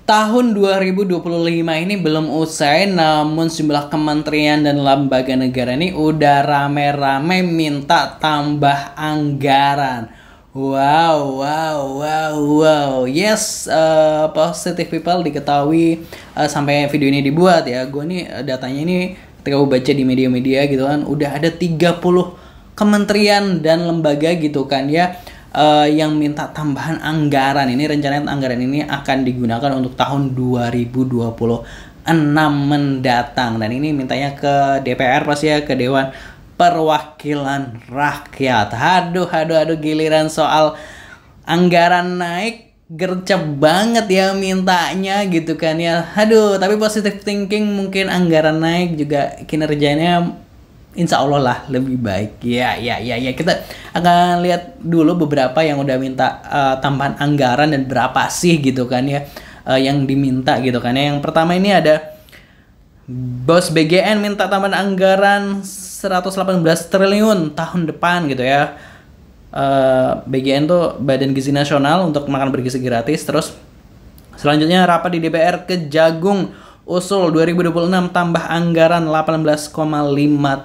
Tahun 2025 ini belum usai, namun sejumlah kementerian dan lembaga negara ini udah rame-rame minta tambah anggaran. Wow, wow, wow, wow. Yes, positive people diketahui sampai video ini dibuat ya. Gue nih datanya ini ketika gue baca di media-media gitu kan, udah ada 30 kementerian dan lembaga gitu kan ya. Yang minta tambahan anggaran. Ini rencananya anggaran ini akan digunakan untuk tahun 2026 mendatang, dan ini mintanya ke DPR pasti ya, ke Dewan Perwakilan Rakyat. Aduh, giliran soal anggaran naik gercep banget ya mintanya gitu kan ya. Aduh, tapi positive thinking, mungkin anggaran naik juga kinerjanya insya Allah lah lebih baik. Ya. Kita akan lihat dulu beberapa yang udah minta tambahan anggaran dan berapa sih gitu kan ya yang diminta gitu kan ya. Yang pertama ini ada Bos BGN minta tambahan anggaran 118 triliun tahun depan gitu ya. BGN tuh Badan Gizi Nasional untuk makan bergizi gratis. Terus selanjutnya rapat di DPR Kejagung usul 2026 tambah anggaran 18,5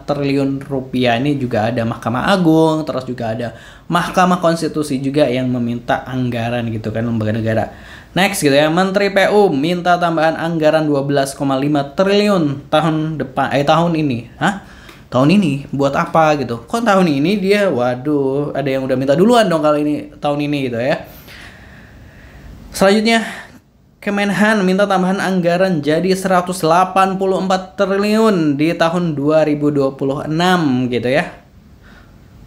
triliun rupiah. Ini juga ada Mahkamah Agung, terus juga ada Mahkamah Konstitusi juga yang meminta anggaran gitu kan, lembaga negara. Next gitu ya, Menteri PU minta tambahan anggaran 12,5 triliun tahun depan, tahun ini. Hah? Tahun ini buat apa gitu? Kok tahun ini dia, waduh, ada yang udah minta duluan dong kalau ini tahun ini gitu ya. Selanjutnya Kemenhan minta tambahan anggaran jadi 184 triliun di tahun 2026 gitu ya.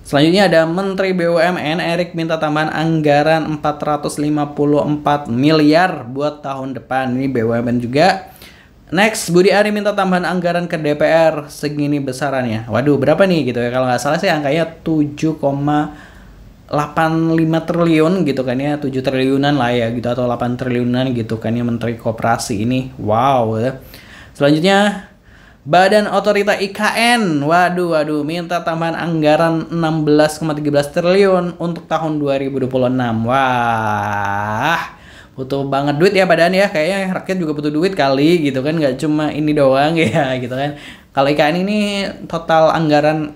Selanjutnya ada Menteri BUMN Erick minta tambahan anggaran 454 miliar buat tahun depan. Ini BUMN juga. Next, Budi Ari minta tambahan anggaran ke DPR segini besarannya. Waduh, berapa nih gitu ya? Kalau nggak salah sih angkanya 7,85 triliun gitu kan ya, 7 triliunan lah ya gitu, atau 8 triliunan gitu kan ya, Menteri Koperasi ini. Wow ya. Selanjutnya Badan Otorita IKN, waduh minta tambahan anggaran 16,13 triliun untuk tahun 2026. Wah, butuh banget duit ya badan ya, kayaknya rakyat juga butuh duit kali gitu kan, nggak cuma ini doang ya gitu kan. Kalau IKN ini total anggaran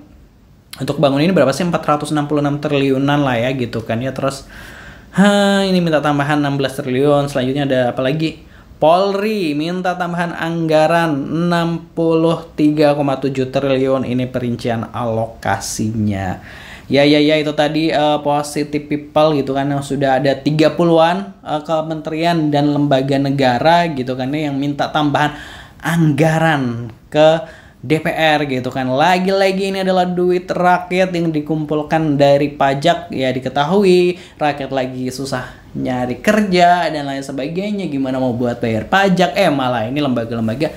untuk bangun ini berapa sih? 466 triliunan lah ya gitu kan ya. Terus ini minta tambahan 16 triliun. Selanjutnya ada apa lagi? Polri minta tambahan anggaran 63,7 triliun. Ini perincian alokasinya. Ya itu tadi positive people gitu kan, sudah ada 30-an kementerian dan lembaga negara gitu kan yang minta tambahan anggaran ke DPR gitu kan. Lagi-lagi ini adalah duit rakyat yang dikumpulkan dari pajak ya, diketahui rakyat lagi susah nyari kerja dan lain sebagainya, gimana mau buat bayar pajak, malah ini lembaga-lembaga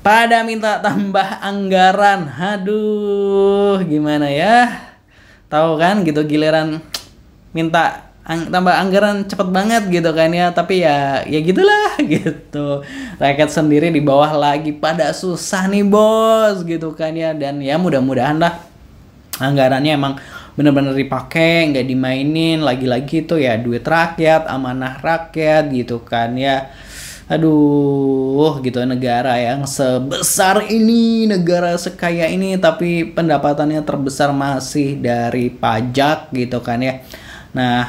pada minta tambah anggaran. Aduh, gimana ya, tahu kan gitu, giliran minta tambah anggaran cepet banget gitu kan ya, tapi ya gitulah gitu, rakyat sendiri di bawah lagi pada susah nih bos gitu kan ya. Dan ya mudah-mudahan lah anggarannya emang bener-bener dipakai, nggak dimainin lagi-lagi tuh ya, duit rakyat, amanah rakyat gitu kan ya. Aduh gitu, negara yang sebesar ini, negara sekaya ini, tapi pendapatannya terbesar masih dari pajak gitu kan ya. Nah,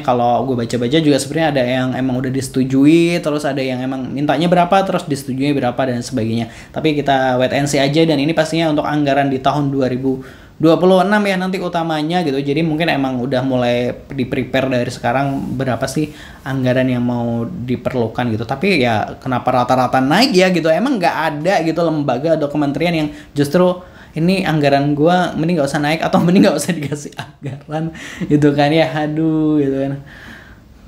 kalau gue baca-baca juga sebenarnya ada yang emang udah disetujui, terus ada yang emang mintanya berapa, terus disetujui berapa dan sebagainya. Tapi kita wait and see aja, dan ini pastinya untuk anggaran di tahun 2026 ya nanti utamanya gitu. Jadi mungkin emang udah mulai di-prepare dari sekarang berapa sih anggaran yang mau diperlukan gitu. Tapi ya kenapa rata-rata naik ya gitu, emang nggak ada gitu lembaga atau kementerian yang justru ini anggaran gua mending gak usah naik, atau mending gak usah dikasih anggaran gitu kan ya. Aduh gitu kan,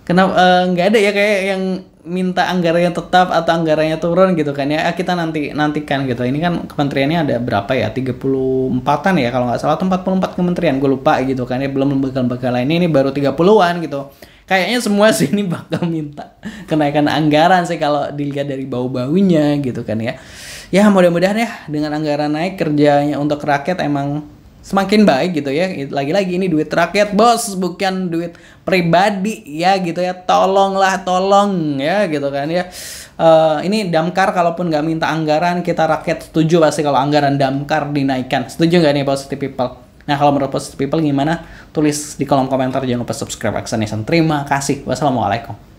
kenapa nggak ada ya kayak yang minta anggarannya tetap atau anggarannya turun gitu kan ya. Kita nantikan gitu. Ini kan kementeriannya ada berapa ya, 34-an ya kalau nggak salah, atau 44 kementerian, gue lupa gitu kan ya, belum lembaga-lembaga lainnya, ini baru 30-an gitu. Kayaknya semua sih ini bakal minta kenaikan anggaran sih kalau dilihat dari bau-baunya gitu kan ya. Ya mudah-mudahan ya dengan anggaran naik, kerjanya untuk rakyat emang semakin baik gitu ya. Lagi-lagi ini duit rakyat bos, bukan duit pribadi ya gitu ya. Tolonglah, tolong ya gitu kan ya. Ini Damkar kalaupun nggak minta anggaran, kita rakyat setuju pasti kalau anggaran Damkar dinaikkan. Setuju nggak nih Positive People? Nah kalau menurut Positive People gimana? Tulis di kolom komentar, jangan lupa subscribe Action Nation. Terima kasih. Wassalamualaikum.